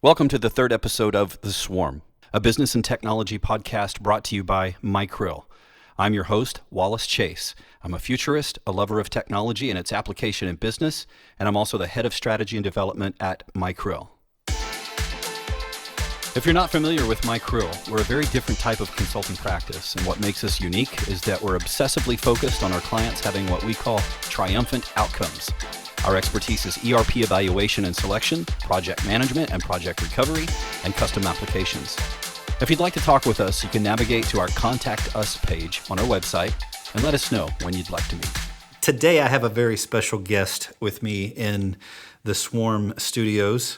Welcome to the third episode of The Swarm, a business and technology podcast brought to you by MyKrill. I'm your host, Wallace Chase. I'm a futurist, a lover of technology and its application in business, and I'm also the head of strategy and development at MyKrill. If you're not familiar with MyKrill, we're a very different type of consulting practice, and what makes us unique is that we're obsessively focused on our clients having what we call triumphant outcomes. Our expertise is ERP evaluation and selection, project management and project recovery, and custom applications. If you'd like to talk with us, you can navigate to our Contact Us page on our website and let us know when you'd like to meet. Today, I have a very special guest with me in the Swarm Studios,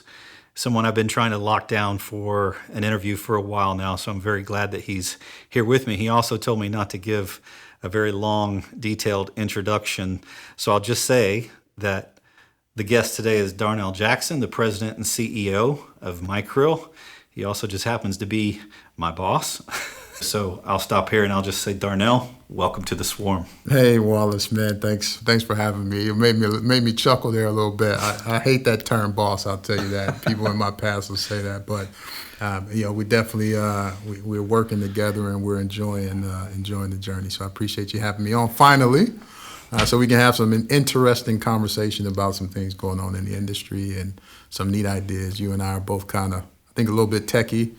someone I've been trying to lock down for an interview for a while now, so I'm very glad that he's here with me. He also told me not to give a very long, detailed introduction, so I'll just say that the guest today is Darnell Jackson, the president and CEO of MyKrill. He also just happens to be my boss. So I'll stop here and I'll just say, Darnell, welcome to the Swarm. Hey, Wallace, man, thanks for having me. It made me chuckle there a little bit. I hate that term, boss. I'll tell you that. People in my past will say that, but we definitely we're working together and we're enjoying the journey. So I appreciate you having me on finally. So we can have some interesting conversation about some things going on in the industry and some neat ideas. You and I are both kind of, I think, a little bit techie,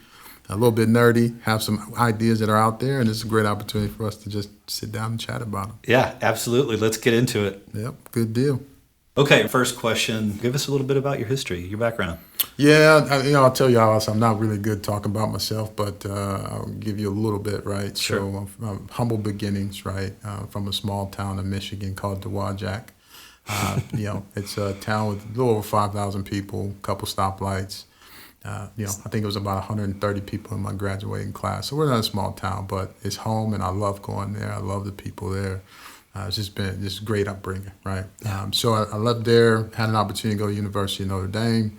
a little bit nerdy, have some ideas that are out there, and it's a great opportunity for us to just sit down and chat about them. Yeah, absolutely. Let's get into it. Yep, good deal. Okay, first question. Give us a little bit about your history, your background. Yeah, I'll tell you, Alice, I'm not really good talking about myself, but I'll give you a little bit, right? Sure. So humble beginnings, right? From a small town in Michigan called Dowagiac. It's a town with a little over 5,000 people, a couple stoplights. I think it was about 130 people in my graduating class. So we're not a small town, but it's home, and I love going there. I love the people there. It's just been this great upbringing, right? So I left there, had an opportunity to go to University of Notre Dame,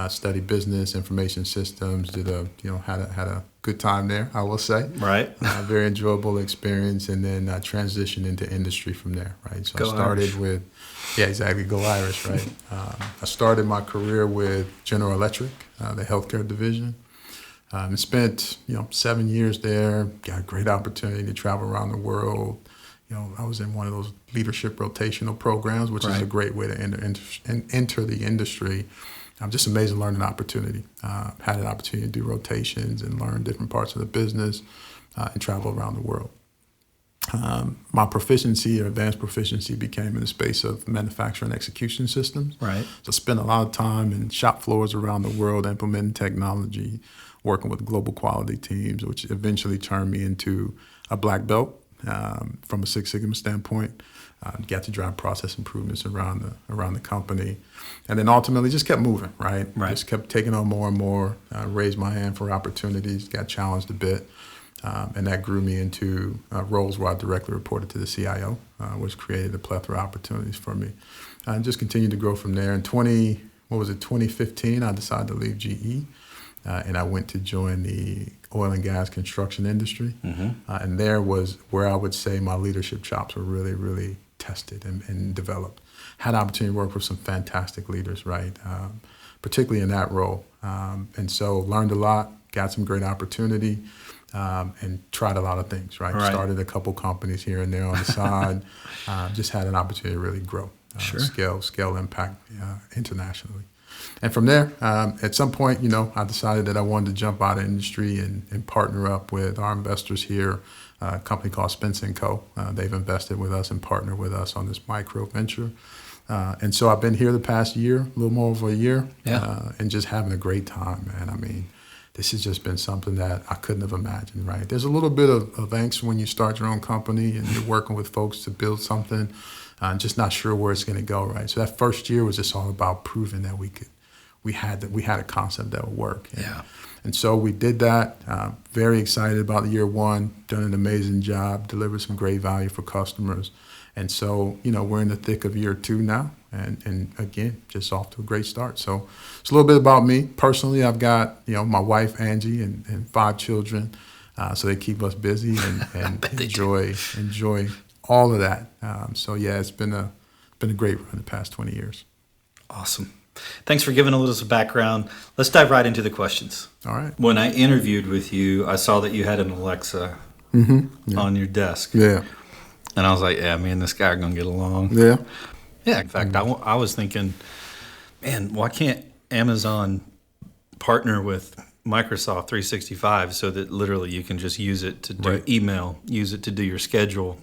studied business, information systems, had a good time there, I will say. Right. Very enjoyable experience, and then transitioned into industry from there, right? So Go I started Irish. with, go Irish, right? I started my career with General Electric, the healthcare division. And spent 7 years there, got a great opportunity to travel around the world. I was in one of those leadership rotational programs, which is a great way to enter the industry. Just amazing learning opportunity. Had an opportunity to do rotations and learn different parts of the business and travel around the world. My proficiency or advanced proficiency became in the space of manufacturing execution systems. Right. So spent a lot of time in shop floors around the world implementing technology, working with global quality teams, which eventually turned me into a black belt. From a Six Sigma standpoint, got to drive process improvements around the company, and then ultimately just kept moving, right? Just kept taking on more and more, raised my hand for opportunities, got challenged a bit, and that grew me into roles where I directly reported to the CIO, which created a plethora of opportunities for me, and just continued to grow from there. In 2015, I decided to leave GE. And I went to join the oil and gas construction industry. Mm-hmm. And there was where I would say my leadership chops were really, really tested and developed. Had an opportunity to work with some fantastic leaders, right? Particularly in that role. And so learned a lot, got some great opportunity, and tried a lot of things, right? Started a couple companies here and there on the side. Just had an opportunity to really grow, scale impact internationally. And from there, at some point, I decided that I wanted to jump out of industry and partner up with our investors here, a company called Spence & Co. They've invested with us and partnered with us on this MyKrill venture. And so I've been here the past year, a little more over a year, and just having a great time, man. I mean, this has just been something that I couldn't have imagined, right? There's a little bit of angst when you start your own company and you're working with folks to build something, just not sure where it's going to go, right? So that first year was just all about proving that we had a concept that would work. And so we did that. Very excited about year one. Done an amazing job. Delivered some great value for customers. And so we're in the thick of year two now. And again, just off to a great start. So it's a little bit about me personally. I've got my wife Angie and 5 children. So they keep us busy and enjoy all of that. So yeah, it's been a great run the past 20 years. Awesome. Thanks for giving a little background. Let's dive right into the questions. All right. When I interviewed with you, I saw that you had an Alexa on your desk. Yeah. And I was like, yeah, me and this guy are going to get along. Yeah. Yeah. In fact, I was thinking, man, why can't Amazon partner with Microsoft 365 so that literally you can just use it to do email, use it to do your schedule,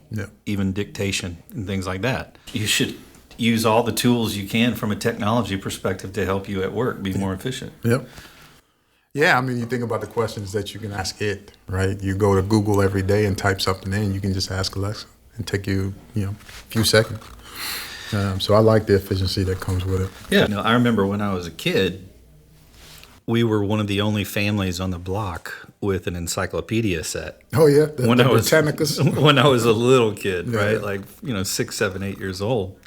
even dictation and things like that. You should use all the tools you can from a technology perspective to help you at work be more efficient. Yep. Yeah, I mean, you think about the questions that you can ask it, right? You go to Google every day and type something in, you can just ask Alexa and take you, a few seconds. So I like the efficiency that comes with it. Yeah. I remember when I was a kid, we were one of the only families on the block with an encyclopedia set. Oh, yeah? The Britannicus? When I was a little kid, right? Yeah. Like, 6, 7, 8 years old.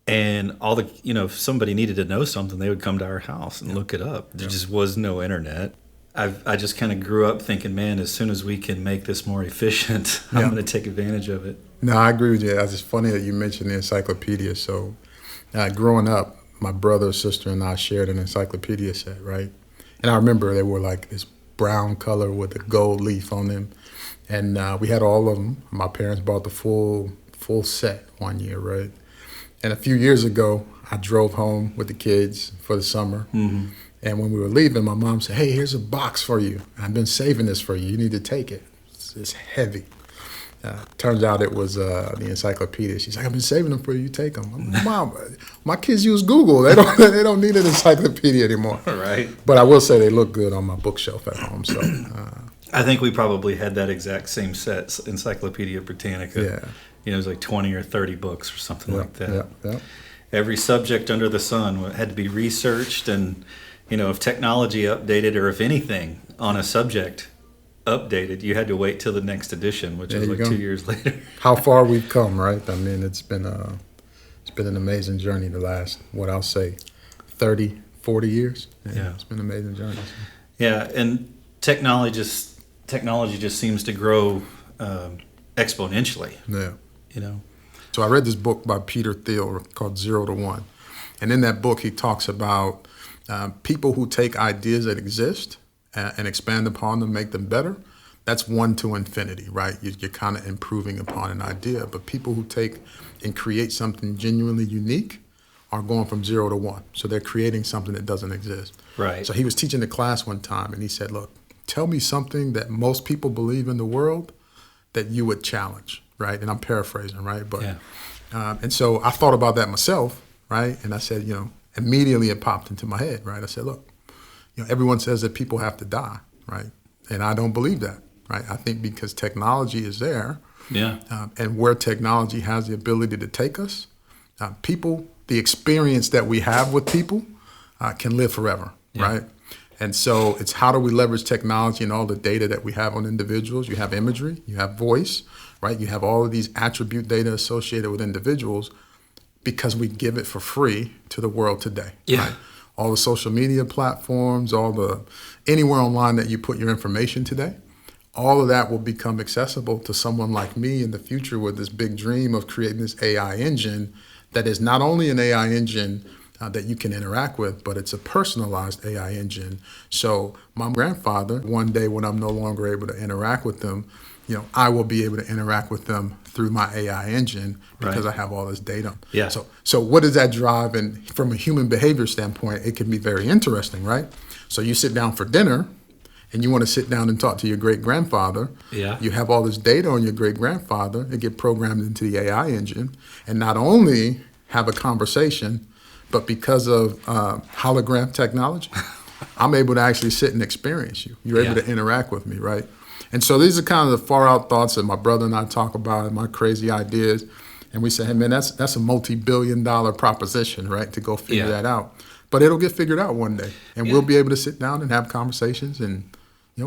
And all the, if somebody needed to know something, they would come to our house and look it up. There just was no internet. I just kind of grew up thinking, man, as soon as we can make this more efficient, I'm going to take advantage of it. No, I agree with you. It's funny that you mentioned the encyclopedia. So growing up, my brother, sister, and I shared an encyclopedia set, right? And I remember they were like this brown color with a gold leaf on them. And we had all of them. My parents bought the full set one year, right? And a few years ago, I drove home with the kids for the summer. Mm-hmm. And when we were leaving, my mom said, hey, here's a box for you. I've been saving this for you. You need to take it. It's heavy. Turns out it was the encyclopedia. She's like, I've been saving them for you. You take them. I'm like, Mom, my kids use Google. They don't need an encyclopedia anymore. Right. But I will say they look good on my bookshelf at home. So I think we probably had that exact same set, Encyclopedia Britannica. Yeah. It was like 20 or 30 books or something like that. Yeah. Every subject under the sun had to be researched, and if technology updated or if anything on a subject updated, you had to wait till the next edition, which was like 2 years later. How far we've come, right? I mean, it's been an amazing journey the last, I'll say, 30, 40 years. Yeah. It's been an amazing journey. Yeah, and technology just seems to grow exponentially. Yeah. So I read this book by Peter Thiel called 0 to 1. And in that book, he talks about people who take ideas that exist and expand upon them, make them better. That's 1 to infinity, right? You're kind of improving upon an idea. But people who take and create something genuinely unique are going from 0 to 1. So they're creating something that doesn't exist. Right. So he was teaching the class one time, and he said, look, tell me something that most people believe in the world that you would challenge, right? And I'm paraphrasing, right? But and so I thought about that myself, right? And I said, immediately it popped into my head, right? I said, look, everyone says that people have to die, right? And I don't believe that, right? I think because technology is there, and where technology has the ability to take us, people, the experience that we have with people can live forever, right? And so it's how do we leverage technology and all the data that we have on individuals? You have imagery, you have voice, right? You have all of these attribute data associated with individuals because we give it for free to the world today. Yeah. Right? All the social media platforms, anywhere online that you put your information today, all of that will become accessible to someone like me in the future with this big dream of creating this AI engine that is not only an AI engine that you can interact with, but it's a personalized AI engine. So my grandfather, one day when I'm no longer able to interact with them, I will be able to interact with them through my AI engine because I have all this data. Yeah. So what does that drive? And from a human behavior standpoint, it can be very interesting, right? So you sit down for dinner and you want to sit down and talk to your great-grandfather. Yeah. You have all this data on your great-grandfather. It get programmed into the AI engine. And not only have a conversation, but because of hologram technology, I'm able to actually sit and experience you. You're able to interact with me, right? And so these are kind of the far out thoughts that my brother and I talk about and my crazy ideas. And we say, hey, man, that's a multi-billion-dollar proposition, right, to go figure that out. But it'll get figured out one day. And we'll be able to sit down and have conversations and,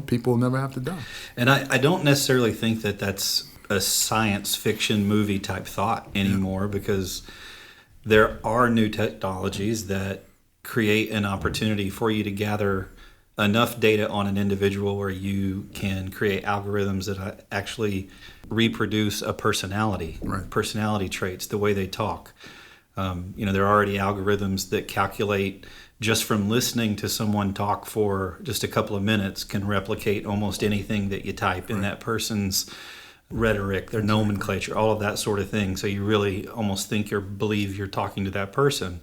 people will never have to die. And I don't necessarily think that that's a science fiction movie type thought anymore because there are new technologies that create an opportunity for you to gather enough data on an individual where you can create algorithms that actually reproduce a personality, personality traits, the way they talk, There are already algorithms that calculate just from listening to someone talk for just a couple of minutes can replicate almost anything that you type in that person's rhetoric, their nomenclature, all of that sort of thing. So you really almost think or believe you're talking to that person.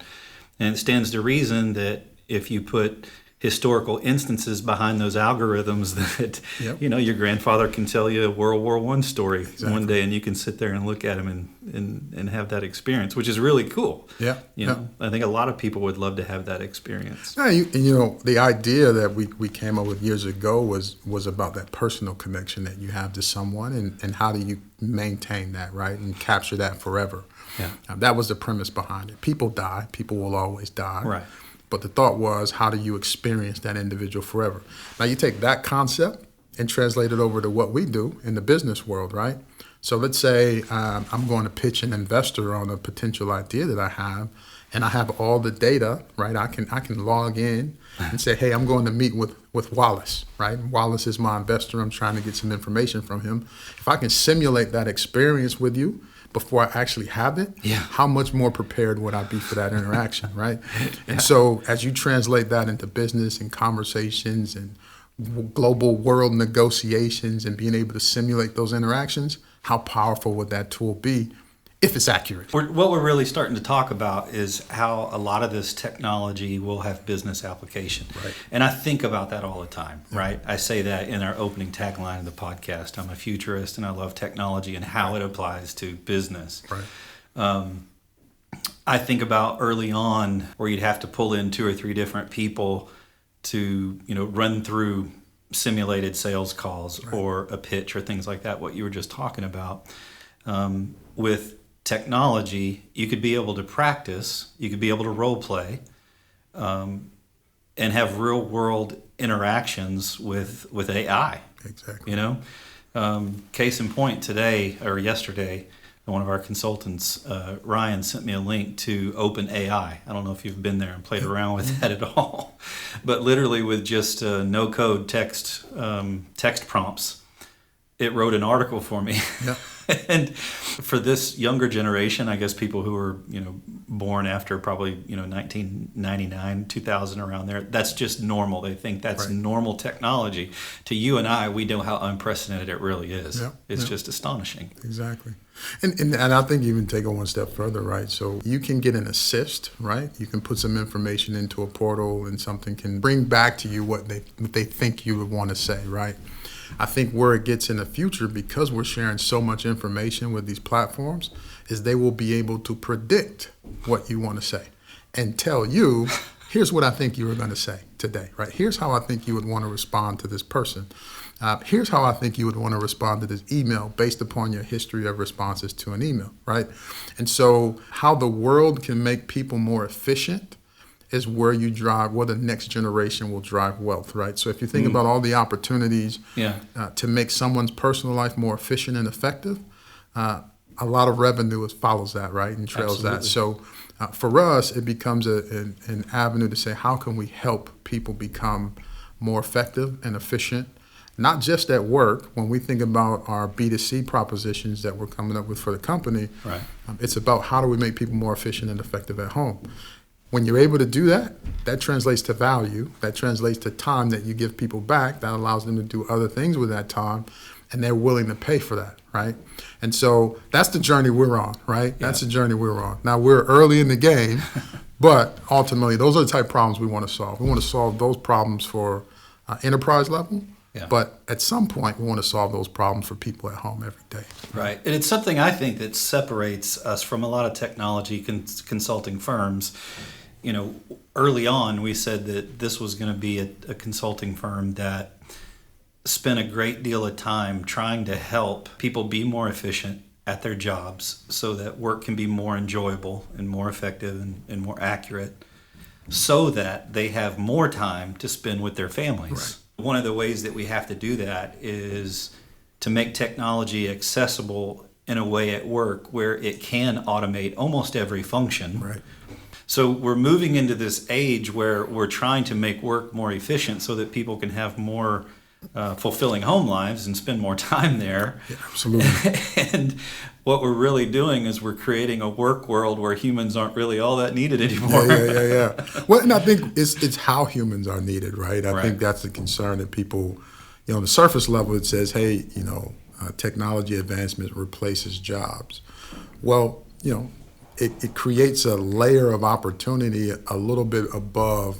And it stands to reason that if you put historical instances behind those algorithms that, your grandfather can tell you a World War I story one day, and you can sit there and look at him and have that experience, which is really cool. I think a lot of people would love to have that experience. The idea that we came up with years ago was about that personal connection that you have to someone, and how do you maintain that, right, and capture that forever. That was the premise behind it. People die. People will always die. Right. But the thought was, how do you experience that individual forever? Now, you take that concept and translate it over to what we do in the business world, right? So let's say I'm going to pitch an investor on a potential idea that I have, and I have all the data, right? I can log in and say, hey, I'm going to meet with Wallace, right? Wallace is my investor. I'm trying to get some information from him. If I can simulate that experience with you before I actually have it, how much more prepared would I be for that interaction, right? And so as you translate that into business and conversations and global world negotiations and being able to simulate those interactions, how powerful would that tool be if it's accurate? What we're really starting to talk about is how a lot of this technology will have business application. Right. And I think about that all the time, right? I say that in our opening tagline of the podcast. I'm a futurist and I love technology and how it applies to business. Right. I think about early on where you'd have to pull in 2 or 3 different people to, run through simulated sales calls or a pitch or things like that, what you were just talking about. With technology, you could be able to practice, you could be able to role play, and have real world interactions with AI. Exactly. Case in point, today or yesterday, one of our consultants, Ryan, sent me a link to OpenAI. I don't know if you've been there and played around with that at all, but literally with just no code text prompts, it wrote an article for me. Yeah. And for this younger generation, I guess people who were, born after probably, 1999, 2000, around there, that's just normal. They think that's normal technology. To you and I, we know how unprecedented it really is. Yeah. It's just astonishing. Exactly. And I think even take it one step further, right? So you can get an assist, right? You can put some information into a portal and something can bring back to you what they think you would want to say, right? I think where it gets in the future, because we're sharing so much information with these platforms, is they will be able to predict what you want to say and tell you, here's what I think you were going to say today, right? Here's how I think you would want to respond to this person. Here's how I think you would want to respond to this email based upon your history of responses to an email, right? And so how the world can make people more efficient is where the next generation will drive wealth, right? So if you think about all the opportunities to make someone's personal life more efficient and effective, a lot of revenue follows that, right, and trails that. So for us, it becomes an avenue to say, how can we help people become more effective and efficient, not just at work. When we think about our B2C propositions that we're coming up with for the company, it's about how do we make people more efficient and effective at home. When you're able to do that, that translates to value. That translates to time that you give people back. That allows them to do other things with that time, and they're willing to pay for that, right? And so that's the journey we're on, right? That's the journey we're on. Now, we're early in the game, but ultimately, those are the type of problems we want to solve. We want to solve those problems for enterprise level, but at some point, we want to solve those problems for people at home every day. Right. And it's something I think that separates us from a lot of technology consulting firms. Early on, we said that this was going to be a consulting firm that spent a great deal of time trying to help people be more efficient at their jobs so that work can be more enjoyable and more effective and more accurate so that they have more time to spend with their families. Right. One of the ways that we have to do that is to make technology accessible in a way at work where it can automate almost every function. Right. So we're moving into this age where we're trying to make work more efficient so that people can have more fulfilling home lives and spend more time there. Yeah, absolutely. And what we're really doing is we're creating a work world where humans aren't really all that needed anymore. Yeah. Well, and I think it's how humans are needed, right? I think that's the concern that people, on the surface level, it says, hey, technology advancement replaces jobs. Well, it creates a layer of opportunity a little bit above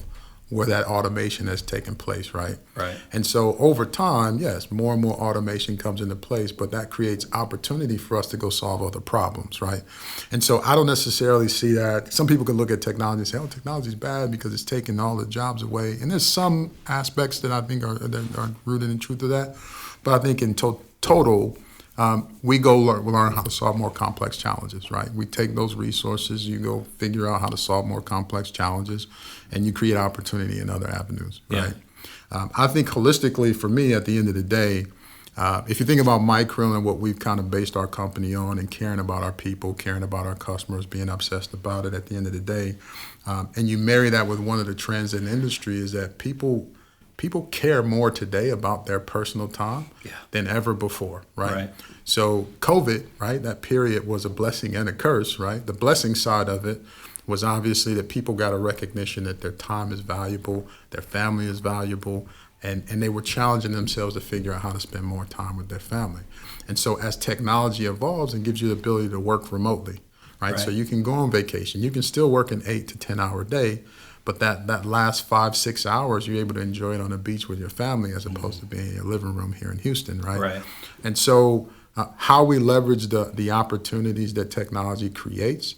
where that automation has taken place, right? Right. And so over time, yes, more and more automation comes into place, but that creates opportunity for us to go solve other problems, right? And so I don't necessarily see that. Some people could look at technology and say, oh, technology is bad because it's taking all the jobs away. And there's some aspects that I think are rooted in truth of that. But I think in total, we go learn how to solve more complex challenges, right? We take those resources, you go figure out how to solve more complex challenges, and you create opportunity in other avenues, right? Yeah. I think holistically, for me, at the end of the day, if you think about MyKrill and what we've kind of based our company on and caring about our people, caring about our customers, being obsessed about it at the end of the day, and you marry that with one of the trends in the industry is that people care more today about their personal time than ever before, right? So COVID, right, that period was a blessing and a curse, right? The blessing side of it was obviously that people got a recognition that their time is valuable, their family is valuable, and they were challenging themselves to figure out how to spend more time with their family. And so as technology evolves and gives you the ability to work remotely, right? So you can go on vacation. You can still work an 8 to 10 hour day, but that last 5-6 hours, you're able to enjoy it on the beach with your family as opposed to being in your living room here in Houston, right? And so how we leverage the opportunities that technology creates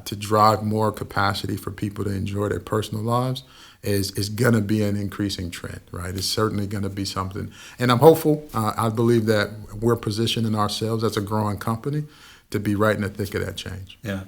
to drive more capacity for people to enjoy their personal lives is going to be an increasing trend, right? It's certainly going to be something. And I'm hopeful. I believe that we're positioning ourselves as a growing company to be right in the thick of that change. Yeah.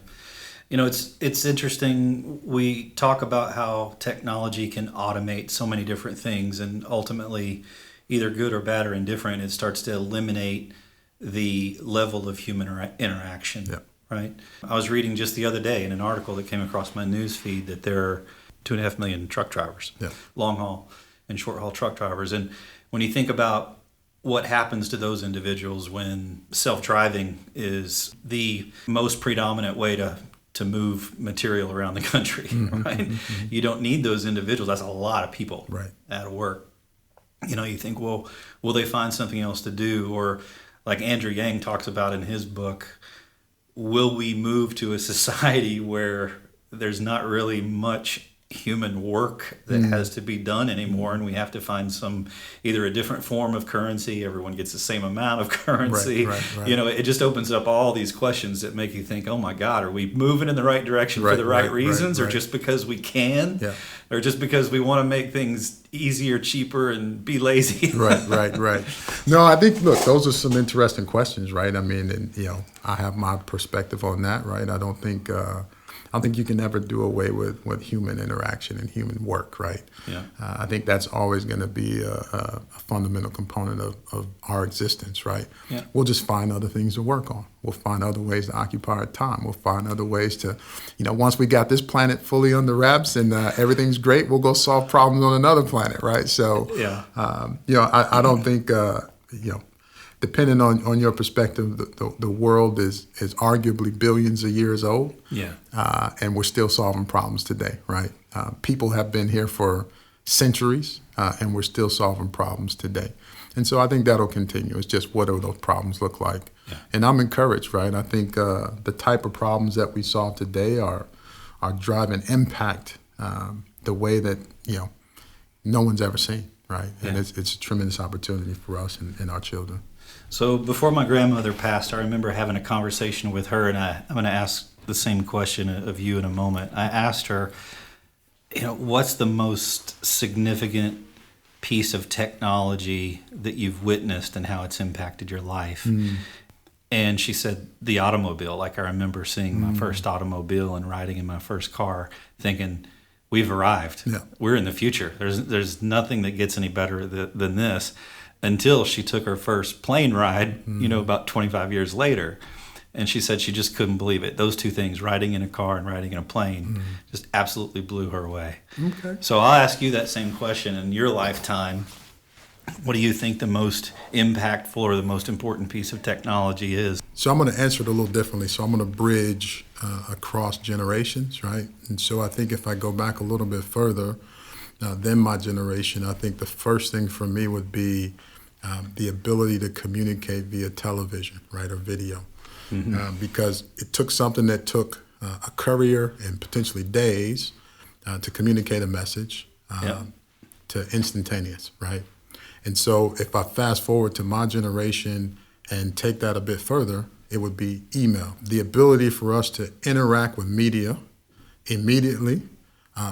It's interesting. We talk about how technology can automate so many different things, and ultimately, either good or bad or indifferent, it starts to eliminate the level of human interaction. Yeah. Right. I was reading just the other day in an article that came across my news feed that there are 2.5 million truck drivers, long haul and short haul truck drivers, and when you think about what happens to those individuals when self-driving is the most predominant way to move material around the country, right? You don't need those individuals. That's a lot of people out of work. You think, well, will they find something else to do? Or like Andrew Yang talks about in his book, will we move to a society where there's not really much human work that has to be done anymore, and we have to find either a different form of currency, everyone gets the same amount of currency. Right. It just opens up all these questions that make you think, oh my God, are we moving in the right direction for the right reasons, or just because we can, or just because we want to make things easier, cheaper, and be lazy? Right. No, I think, look, those are some interesting questions, right? I mean, and, I have my perspective on that, right? I don't think you can ever do away with human interaction and human work, right? Yeah. I think that's always going to be a fundamental component of our existence, right? Yeah. We'll just find other things to work on. We'll find other ways to occupy our time. We'll find other ways to, once we got this planet fully under wraps and everything's great, we'll go solve problems on another planet, right? So, I don't think, depending on your perspective, the world is arguably billions of years old. Yeah. And we're still solving problems today, right? People have been here for centuries, and we're still solving problems today. And so I think that'll continue. It's just what do those problems look like? Yeah. And I'm encouraged, right? I think the type of problems that we solve today are driving impact the way that, no one's ever seen, right? Yeah. And it's a tremendous opportunity for us and our children. So before my grandmother passed, I remember having a conversation with her, and I'm going to ask the same question of you in a moment. I asked her, what's the most significant piece of technology that you've witnessed and how it's impacted your life? And she said the automobile. Like, I remember seeing my first automobile and riding in my first car thinking, we've arrived. Yeah. We're in the future. There's nothing that gets any better than this. Until she took her first plane ride, about 25 years later. And she said she just couldn't believe it. Those two things, riding in a car and riding in a plane, just absolutely blew her away. Okay. So I'll ask you that same question. In your lifetime, What do you think the most impactful or the most important piece of technology is? So I'm going to answer it a little differently. So I'm going to bridge across generations, right? And so I think if I go back a little bit further than my generation, I think the first thing for me would be the ability to communicate via television, right, or video. Because it took something that took a courier and potentially days to communicate a message to instantaneous, right? And so if I fast forward to my generation and take that a bit further, it would be email. The ability for us to interact with media immediately,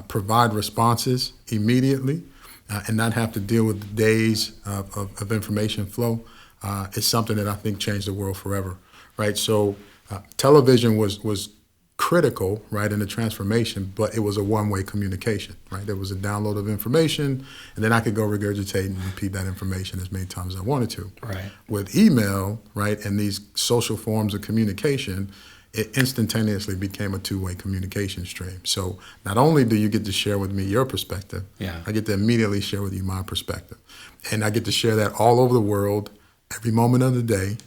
provide responses immediately, and not have to deal with days of information flow is something that I think changed the world forever, right? So television was critical, right, in the transformation, but it was a one-way communication, right? There was a download of information, and then I could go regurgitate and repeat that information as many times as I wanted to. Right. With email, right, and these social forms of communication, it instantaneously became a two-way communication stream. So not only do you get to share with me your perspective, I get to immediately share with you my perspective. And I get to share that all over the world, every moment of the day,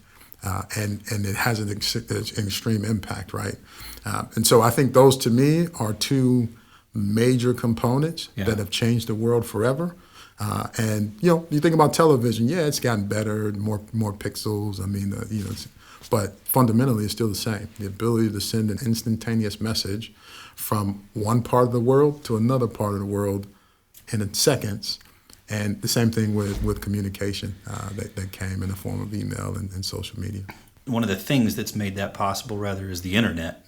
and it has an extreme impact, right? And so I think those, to me, are two major components that have changed the world forever. And you think about television. Yeah, it's gotten better, more pixels. I mean, but fundamentally, it's still the same. The ability to send an instantaneous message from one part of the world to another part of the world in seconds. And the same thing with communication that came in the form of email and social media. One of the things that's made that possible, rather, is the internet.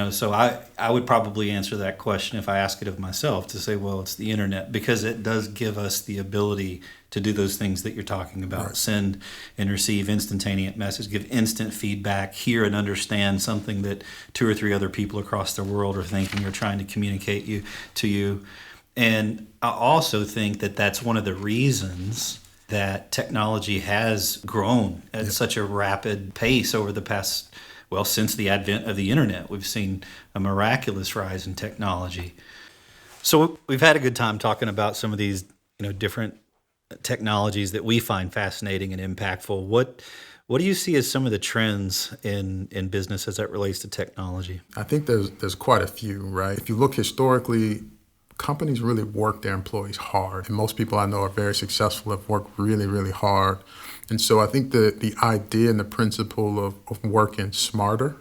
So I would probably answer that question if I ask it of myself, to say, well, it's the internet, because it does give us the ability to do those things that you're talking about. Right. Send and receive instantaneous message, give instant feedback, hear and understand something that 2 or 3 other people across the world are thinking or trying to communicate to you. And I also think that that's one of the reasons that technology has grown at such a rapid pace over the past, since the advent of the internet. We've seen a miraculous rise in technology. So we've had a good time talking about some of these, different technologies that we find fascinating and impactful. What do you see as some of the trends in business as that relates to technology? I think there's quite a few, right? If you look historically, companies really work their employees hard. And most people I know are very successful, have worked really, really hard. And so I think the idea and the principle of working smarter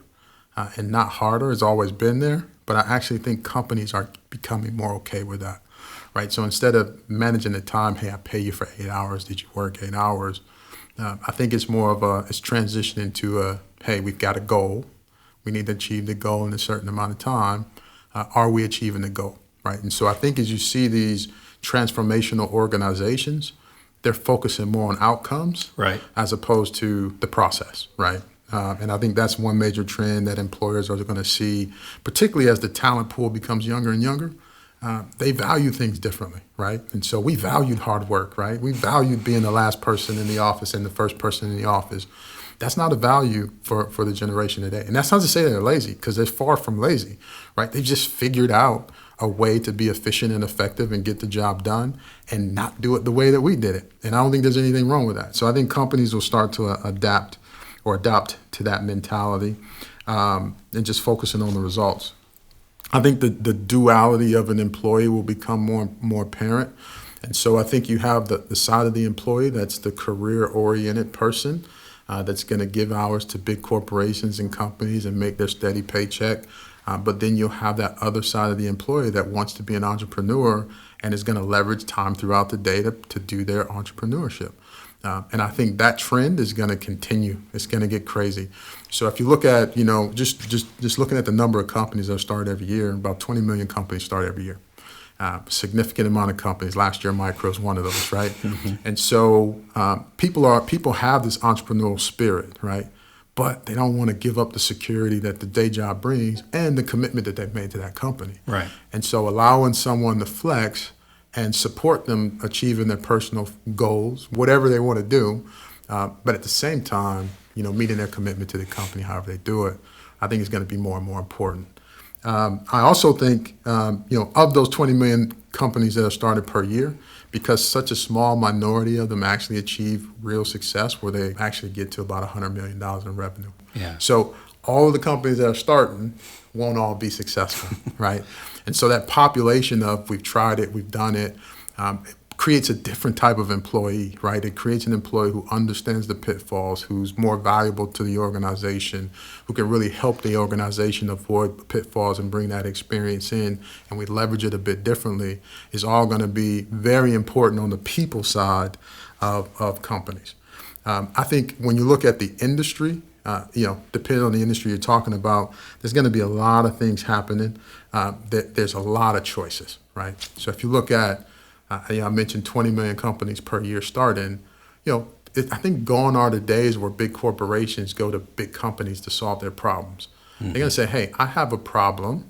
and not harder has always been there. But I actually think companies are becoming more okay with that, right? So instead of managing the time, hey, I pay you for 8 hours, did you work 8 hours? I think it's more of it's transitioning to hey, we've got a goal. We need to achieve the goal in a certain amount of time. Are we achieving the goal? Right. And so I think as you see these transformational organizations, they're focusing more on outcomes, right, as opposed to the process, right? And I think that's one major trend that employers are going to see, particularly as the talent pool becomes younger and younger. They value things differently, right? And so we valued hard work, right? We valued being the last person in the office and the first person in the office. That's not a value for the generation today. And that's not to say that they're lazy, because they're far from lazy, right? They've just figured out a way to be efficient and effective and get the job done and not do it the way that we did it. And I don't think there's anything wrong with that. So I think companies will start to adapt or adopt to that mentality and just focusing on the results. I think the duality of an employee will become more apparent. And so I think you have the side of the employee that's the career-oriented person that's going to give hours to big corporations and companies and make their steady paycheck. But then you'll have that other side of the employee that wants to be an entrepreneur and is going to leverage time throughout the day to do their entrepreneurship. And I think that trend is going to continue. It's going to get crazy. So if you look at, just looking at the number of companies that are started every year, about 20 million companies start every year. Significant amount of companies. Last year, MyKrill is one of those, right? And so people have this entrepreneurial spirit, right? But they don't want to give up the security that the day job brings and the commitment that they've made to that company. Right. And so allowing someone to flex and support them achieving their personal goals, whatever they want to do, but at the same time, meeting their commitment to the company, however they do it, I think is going to be more and more important. I also think, of those 20 million companies that are started per year, because such a small minority of them actually achieve real success where they actually get to about $100 million in revenue. Yeah. So all of the companies that are starting won't all be successful, right? And so that population of we've tried it, we've done it, creates a different type of employee, right? It creates an employee who understands the pitfalls, who's more valuable to the organization, who can really help the organization avoid pitfalls and bring that experience in, and we leverage it a bit differently, is all going to be very important on the people side of companies. I think when you look at the industry, depending on the industry you're talking about, there's going to be a lot of things happening. There's a lot of choices, right? So if you look at I mentioned 20 million companies per year starting. I think gone are the days where big corporations go to big companies to solve their problems. Mm-hmm. They're going to say, hey, I have a problem.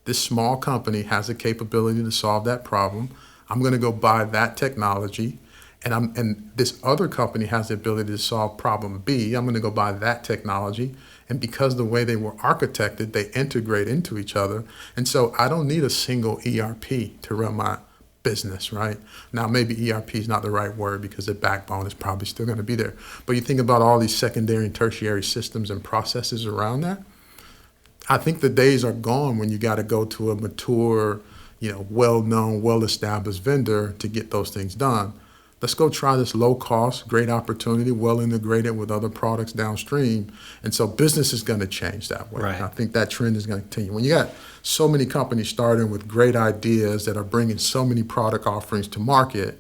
This small company has the capability to solve that problem. I'm going to go buy that technology. And this other company has the ability to solve problem B. I'm going to go buy that technology. And because the way they were architected, they integrate into each other. And so I don't need a single ERP to run my business, right? Now, maybe ERP is not the right word because the backbone is probably still going to be there. But you think about all these secondary and tertiary systems and processes around that. I think the days are gone when you got to go to a mature, well-known, well-established vendor to get those things done. Let's go try this low-cost, great opportunity, well-integrated with other products downstream. And so business is going to change that way. Right. I think that trend is going to continue. When you got so many companies starting with great ideas that are bringing so many product offerings to market,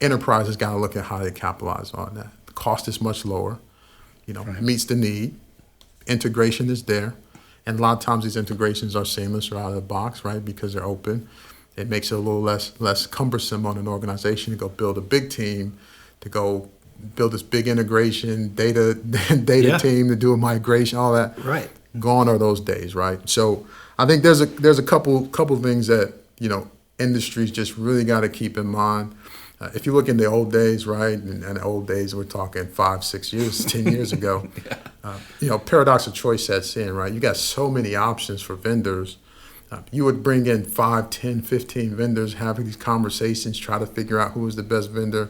enterprises got to look at how they capitalize on that. The cost is much lower, Right. meets the need. Integration is there. And a lot of times these integrations are seamless or out of the box, right, because they're open. It makes it a little less cumbersome on an organization to go build a big team, to go build this big integration, data team to do a migration, all that. Right. Gone are those days, right? So I think there's a couple things that industries just really got to keep in mind. If you look in the old days, right, and the old days we're talking 5, 6 years, 10 years ago, paradox of choice sets in, right? You got so many options for vendors. You would bring in 5, 10, 15 vendors, having these conversations, try to figure out who was the best vendor.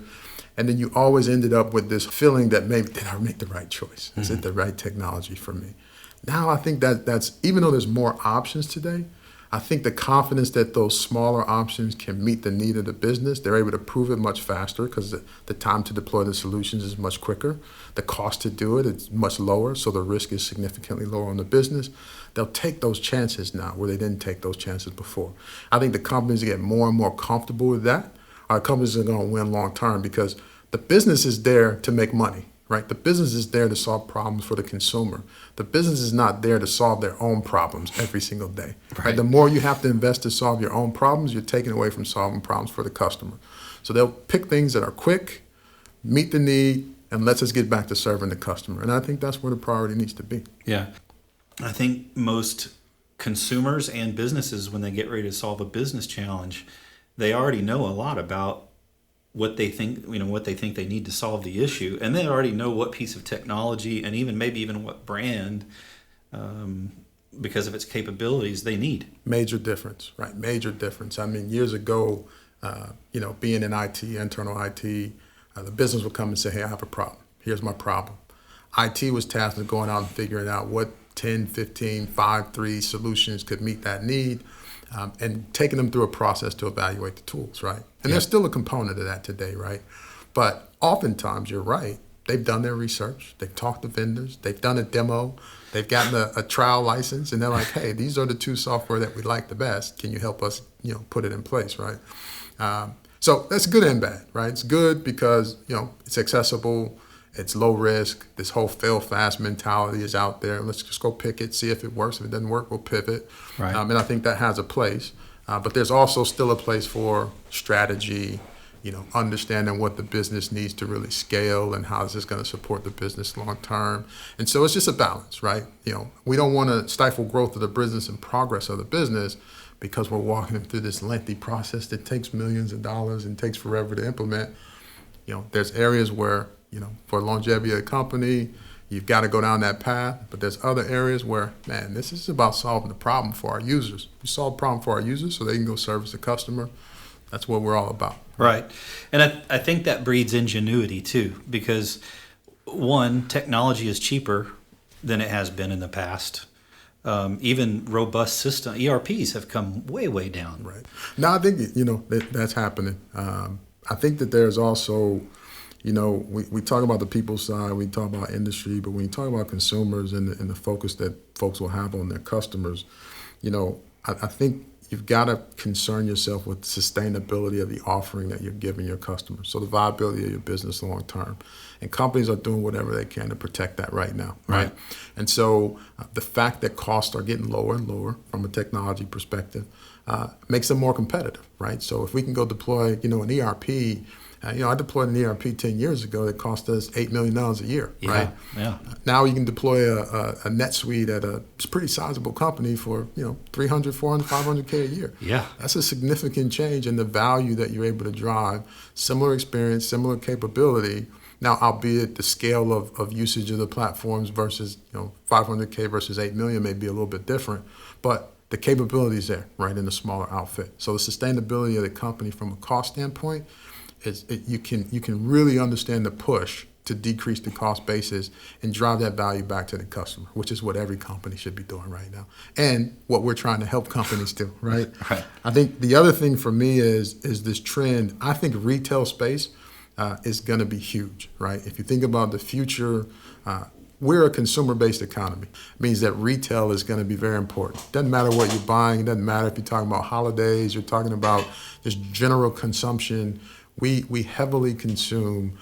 And then you always ended up with this feeling that maybe, did I make the right choice? Is it the right technology for me? Now I think that's, even though there's more options today, I think the confidence that those smaller options can meet the need of the business, they're able to prove it much faster because the time to deploy the solutions is much quicker. The cost to do it is much lower, so the risk is significantly lower on the business. They'll take those chances now where they didn't take those chances before. I think the companies get more and more comfortable with that. Our companies are going to win long term because the business is there to make money, right? The business is there to solve problems for the consumer. The business is not there to solve their own problems every single day. Right. The more you have to invest to solve your own problems, you're taking away from solving problems for the customer. So they'll pick things that are quick, meet the need, and lets us get back to serving the customer. And I think that's where the priority needs to be. Yeah. I think most consumers and businesses, when they get ready to solve a business challenge, they already know a lot about what they think, what they think they need to solve the issue. And they already know what piece of technology and maybe even what brand, because of its capabilities, they need. Major difference, right? Major difference. I mean, years ago, being in IT, internal IT, the business would come and say, hey, I have a problem. Here's my problem. IT was tasked with going out and figuring out what 10, 15, 5, 3 solutions could meet that need, and taking them through a process to evaluate the tools, right? And there's still a component of that today, right? But oftentimes, you're right, they've done their research, they've talked to vendors, they've done a demo, they've gotten a trial license, and they're like, hey, these are the 2 software that we like the best. Can you help us, put it in place, right? So that's good and bad, right? It's good because, it's accessible, it's low risk. This whole fail fast mentality is out there. Let's just go pick it, see if it works. If it doesn't work, we'll pivot. Right. And I think that has a place. But there's also still a place for strategy, understanding what the business needs to really scale and how is this going to support the business long term. And so it's just a balance, right? We don't want to stifle growth of the business and progress of the business because we're walking through this lengthy process that takes millions of dollars and takes forever to implement. There's areas where, for longevity of the company, You've got to go down that path, but there's other areas where, man, this is about solving the problem for our users. We solve the problem for our users so they can go service the customer. That's what we're all about. Right. And I think that breeds ingenuity too, because one, technology is cheaper than it has been in the past. Even robust system ERPs have come way, way down. Right. Now, I think, that's happening. I think that there's also, we talk about the people side, we talk about industry, but when you talk about consumers and the focus that folks will have on their customers, I think you've got to concern yourself with sustainability of the offering that you're giving your customers. So the viability of your business long term. And companies are doing whatever they can to protect that right now, right? And so the fact that costs are getting lower and lower from a technology perspective makes them more competitive, right? So if we can go deploy, an ERP, I deployed an ERP 10 years ago that cost us $8 million a year, right? Yeah. Now you can deploy a NetSuite at a pretty sizable company for, $300, $400, $500K a year. Yeah. That's a significant change in the value that you're able to drive. Similar experience, similar capability. Now, albeit the scale of usage of the platforms versus, 500K versus 8 million may be a little bit different, but the capability is there, right, in a smaller outfit. So the sustainability of the company from a cost standpoint, you can really understand the push to decrease the cost basis and drive that value back to the customer, which is what every company should be doing right now, and what we're trying to help companies do, right? Right. I think the other thing for me is this trend. I think retail space is going to be huge, right? If you think about the future, we're a consumer-based economy. It means that retail is going to be very important. Doesn't matter what you're buying. It doesn't matter if you're talking about holidays. You're talking about just general consumption. We heavily consume.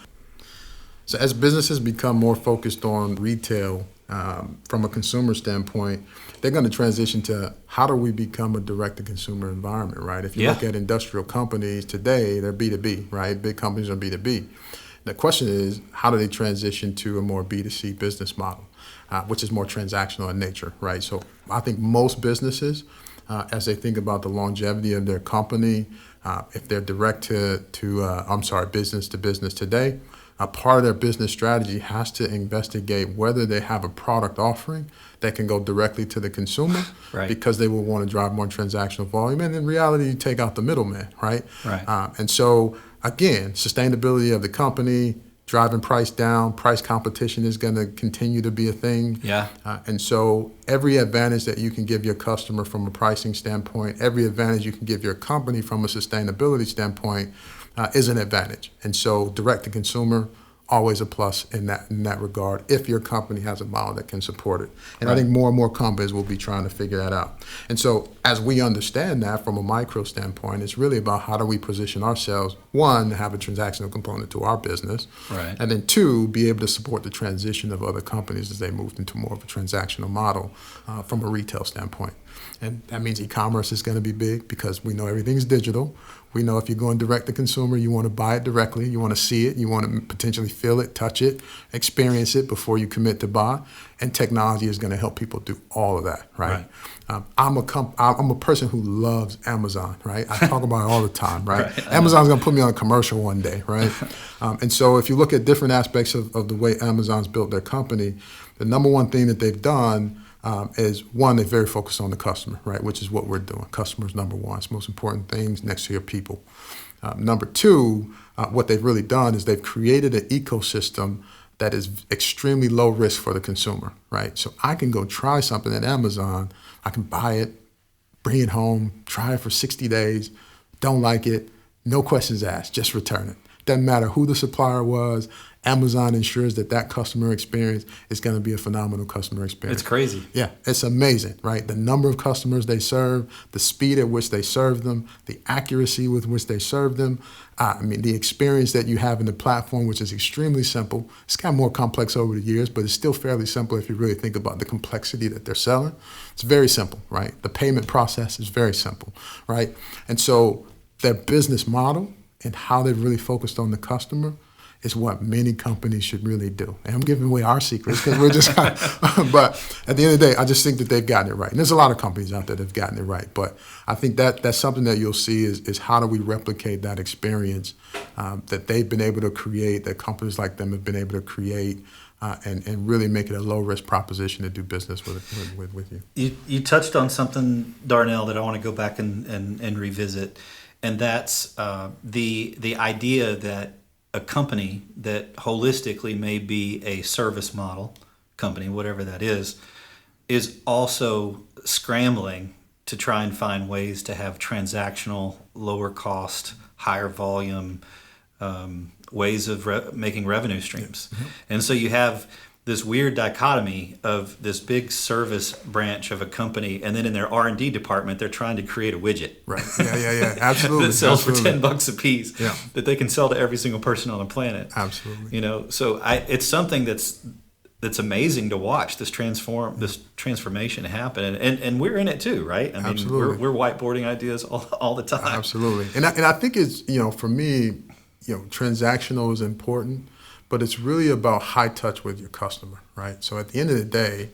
So as businesses become more focused on retail from a consumer standpoint, they're going to transition to how do we become a direct-to-consumer environment, right? If you look at industrial companies today, they're B2B, right? Big companies are B2B. The question is, how do they transition to a more B2C business model, which is more transactional in nature, right? So I think most businesses, as they think about the longevity of their company, if they're business to business today, a part of their business strategy has to investigate whether they have a product offering that can go directly to the consumer, right, because they will want to drive more transactional volume. And in reality, you take out the middleman, right? Right. And so, again, sustainability of the company, driving price down, price competition is going to continue to be a thing. Yeah. And so every advantage that you can give your customer from a pricing standpoint, every advantage you can give your company from a sustainability standpoint is an advantage. And so direct to consumer, always a plus in that regard, if your company has a model that can support it. And I think more and more companies will be trying to figure that out. And so as we understand that from a MyKrill standpoint, it's really about how do we position ourselves, one, to have a transactional component to our business, right, and then two, be able to support the transition of other companies as they move into more of a transactional model from a retail standpoint. And that means e-commerce is going to be big because we know everything's digital. We know if you're going direct to consumer, you want to buy it directly, you want to see it, you want to potentially feel it, touch it, experience it before you commit to buy. And technology is going to help people do all of that, right? I'm a person who loves Amazon, right? I talk about it all the time, right? Amazon's going to put me on a commercial one day, right? And so if you look at different aspects of the way Amazon's built their company, the number one thing that they've done is, one, they're very focused on the customer, right, which is what we're doing. Customer's number one. It's the most important thing next to your people. Number two, what they've really done is they've created an ecosystem that is extremely low risk for the consumer, right? So I can go try something at Amazon. I can buy it, bring it home, try it for 60 days, don't like it, no questions asked, just return it. Doesn't matter who the supplier was. Amazon ensures that customer experience is going to be a phenomenal customer experience. It's crazy. Yeah, it's amazing, right? The number of customers they serve, the speed at which they serve them, the accuracy with which they serve them. The experience that you have in the platform, which is extremely simple. It's gotten more complex over the years, but it's still fairly simple if you really think about the complexity that they're selling. It's very simple, right? The payment process is very simple, right? And so their business model and how they've really focused on the customer is what many companies should really do. And I'm giving away our secrets because we're just but at the end of the day, I just think that they've gotten it right. And there's a lot of companies out there that have gotten it right. But I think that's something that you'll see is how do we replicate that experience that they've been able to create, that companies like them have been able to create, and really make it a low-risk proposition to do business with you. You touched on something, Darnell, that I want to go back and revisit, and that's the idea that a company that holistically may be a service model company, whatever that is also scrambling to try and find ways to have transactional, lower cost, higher volume ways of making revenue streams. Mm-hmm. And so you have this weird dichotomy of this big service branch of a company, and then in their R&D department, they're trying to create a widget. Right. Yeah. Absolutely. that sells Absolutely. for $10 a piece. Yeah. That they can sell to every single person on the planet. Absolutely. So it's something that's amazing to watch this transformation happen, and we're in it too, right? I mean, Absolutely. we're whiteboarding ideas all the time. Absolutely. And I think it's for me, transactional is important. But it's really about high touch with your customer, right? So at the end of the day,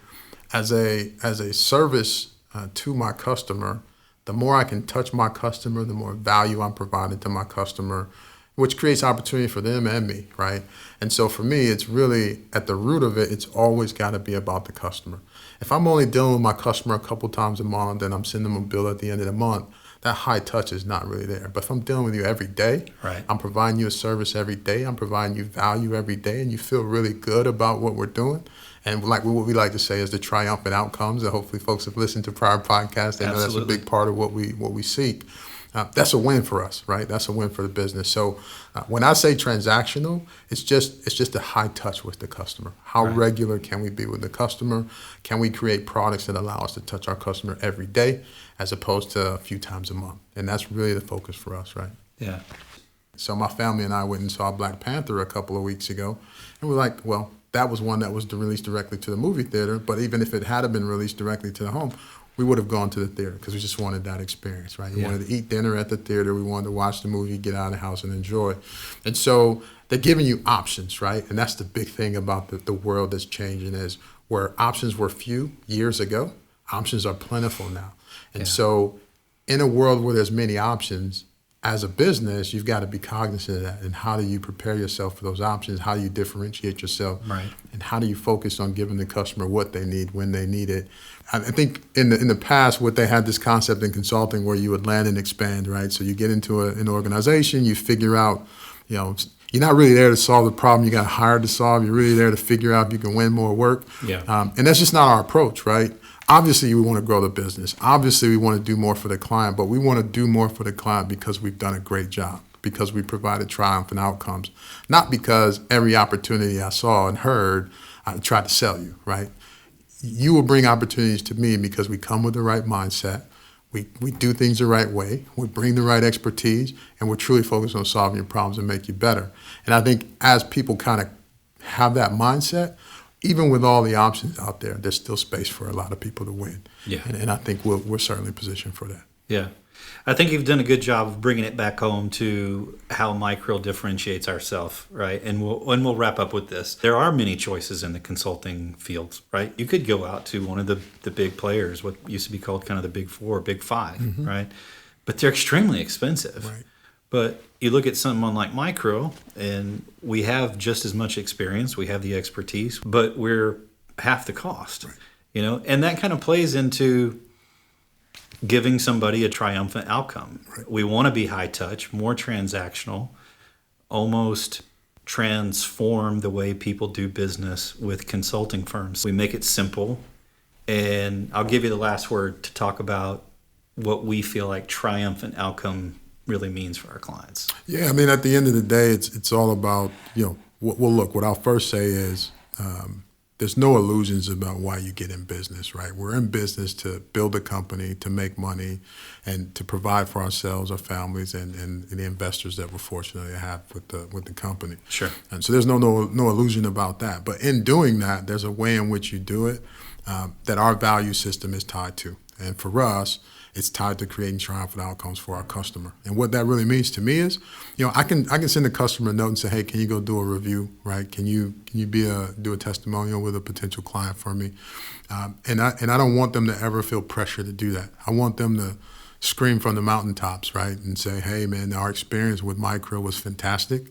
as a service to my customer, the more I can touch my customer, the more value I'm providing to my customer, which creates opportunity for them and me, right? And so for me, it's really at the root of it, it's always got to be about the customer. If I'm only dealing with my customer a couple times a month and I'm sending them a bill at the end of the month, that high touch is not really there. But if I'm dealing with you every day, right. I'm providing you a service every day, I'm providing you value every day, and you feel really good about what we're doing. And like what we like to say is the triumphant outcomes, and hopefully folks have listened to prior podcasts. They know that's a big part of what we seek. That's a win for us, right? That's a win for the business. So when I say transactional, it's just a high touch with the customer. How right. regular can we be with the customer? Can we create products that allow us to touch our customer every day as opposed to a few times a month? And that's really the focus for us, right? Yeah. So my family and I went and saw Black Panther a couple of weeks ago, and we're like, well, that was one that was released directly to the movie theater, but even if it had been released directly to the home, we would have gone to the theater because we just wanted that experience, right? We wanted to eat dinner at the theater. We wanted to watch the movie, get out of the house, and enjoy. And so they're giving you options, right? And that's the big thing about the world that's changing is where options were few years ago, options are plentiful now. And so in a world where there's many options, as a business, you've got to be cognizant of that. And how do you prepare yourself for those options? How do you differentiate yourself? Right. And how do you focus on giving the customer what they need when they need it? I think in the past, what they had this concept in consulting where you would land and expand, right? So you get into an organization, you figure out, you're not really there to solve the problem you got hired to solve. You're really there to figure out if you can win more work. Yeah. And that's just not our approach, right? Obviously, we want to grow the business. Obviously, we want to do more for the client, but we want to do more for the client because we've done a great job, because we provided triumphant outcomes, not because every opportunity I saw and heard, I tried to sell you, right? You will bring opportunities to me because we come with the right mindset. We do things the right way. We bring the right expertise, and we're truly focused on solving your problems and make you better. And I think as people kind of have that mindset, even with all the options out there, there's still space for a lot of people to win. Yeah. And I think we're certainly positioned for that. Yeah. I think you've done a good job of bringing it back home to how MyKrill differentiates ourselves, right? And we'll wrap up with this. There are many choices in the consulting fields, right? You could go out to one of the big players, what used to be called kind of the big four, big five, mm-hmm. right? But they're extremely expensive. Right. But you look at someone like MyKrill, and we have just as much experience, we have the expertise, but we're half the cost, right. And that kind of plays into giving somebody a triumphant outcome. Right. We want to be high touch, more transactional, almost transform the way people do business with consulting firms. We make it simple, and I'll give you the last word to talk about what we feel like triumphant outcome really means for our clients. Yeah, I mean, at the end of the day, it's all about, what I'll first say is there's no illusions about why you get in business, right? We're in business to build a company, to make money, and to provide for ourselves, our families, and the investors that we're fortunate to have with the company. Sure. And so there's no illusion about that. But in doing that, there's a way in which you do it that our value system is tied to. And for us, it's tied to creating triumphant outcomes for our customer. And what that really means to me is, I can send a customer a note and say, hey, can you go do a review, right? Can you do a testimonial with a potential client for me? And I don't want them to ever feel pressure to do that. I want them to scream from the mountaintops, right, and say, hey, man, our experience with MyKrill was fantastic.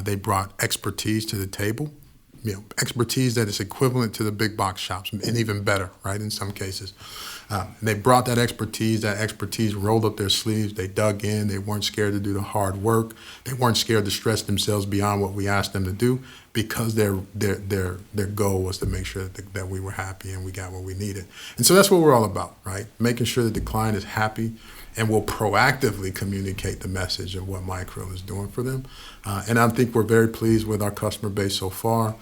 They brought expertise to the table, expertise that is equivalent to the big box shops and even better, right, in some cases. They brought that expertise rolled up their sleeves, they dug in, they weren't scared to do the hard work, they weren't scared to stretch themselves beyond what we asked them to do, because their goal was to make sure that we were happy and we got what we needed. And so that's what we're all about, right? Making sure that the client is happy and will proactively communicate the message of what MyKrill is doing for them. And I think we're very pleased with our customer base so far.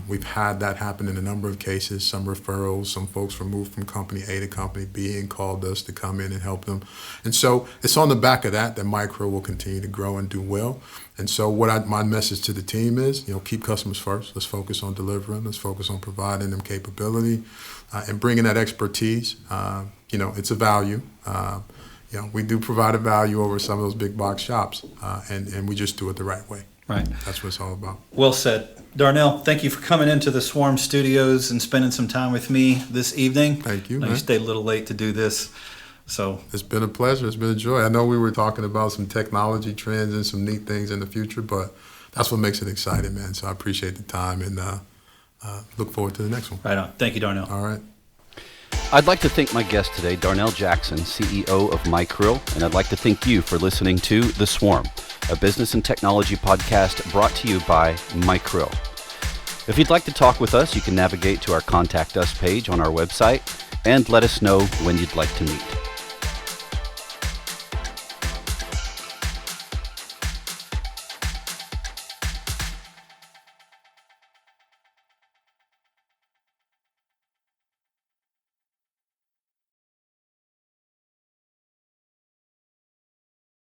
We've had that happen in a number of cases, some referrals, some folks moved from company A to company B and called us to come in and help them. And so it's on the back of that MyKrill will continue to grow and do well. And so my message to the team is, keep customers first. Let's focus on delivering. Let's focus on providing them capability and bringing that expertise. It's a value. We do provide a value over some of those big box shops, and we just do it the right way. Right. That's what it's all about. Well said. Darnell, thank you for coming into the Swarm Studios and spending some time with me this evening. Thank you, I know you stayed a little late to do this. So it's been a pleasure. It's been a joy. I know we were talking about some technology trends and some neat things in the future, but that's what makes it exciting, man. So I appreciate the time and look forward to the next one. Right on. Thank you, Darnell. All right. I'd like to thank my guest today, Darnell Jackson, CEO of MyKrill, and I'd like to thank you for listening to The Swarm, a business and technology podcast brought to you by MyKrill. If you'd like to talk with us, you can navigate to our Contact Us page on our website and let us know when you'd like to meet.